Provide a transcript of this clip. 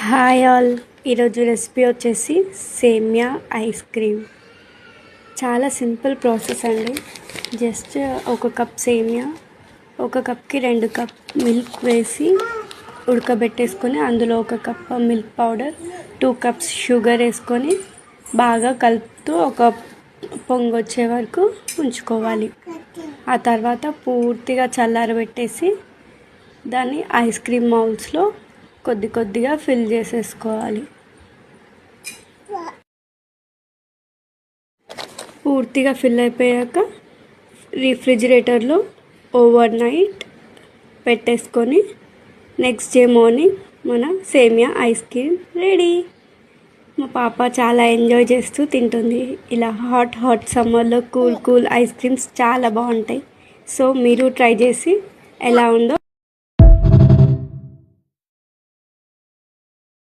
Hi all, ఈరోజు recipe వచ్చేసి సేమియా ఐస్ క్రీమ్. చాలా సింపుల్ ప్రాసెస్ అండి. జస్ట్ ఒక కప్ సేమియా, ఒక కప్కి 2 కప్ మిల్క్ వేసి ఉడకబెట్టేసుకొని అందులో 1 cup milk powder, 2 cups sugar వేసుకొని బాగా కలుపుతూ ఒక పొంగు వచ్చే వరకు ఉంచుకోవాలి. ఆ తర్వాత పూర్తిగా చల్లారబెట్టేసి దాన్ని ఐస్ క్రీమ్ మౌల్స్లో కొద్దిగా ఫిల్ చేసేసుకోవాలి. పూర్తిగా ఫిల్ అయిపోయాక రిఫ్రిజిరేటర్లో ఓవర్ నైట్ పెట్టేసుకొని నెక్స్ట్ డే మార్నింగ్ మన సేమియా ఐస్ క్రీమ్ రెడీ. మా పాప చాలా ఎంజాయ్ చేస్తూ తింటుంది. ఇలా హాట్ సమ్మర్లో కూల్ ఐస్ క్రీమ్స్ చాలా బాగుంటాయి. సో మీరు ట్రై చేసి ఎలా ఉందో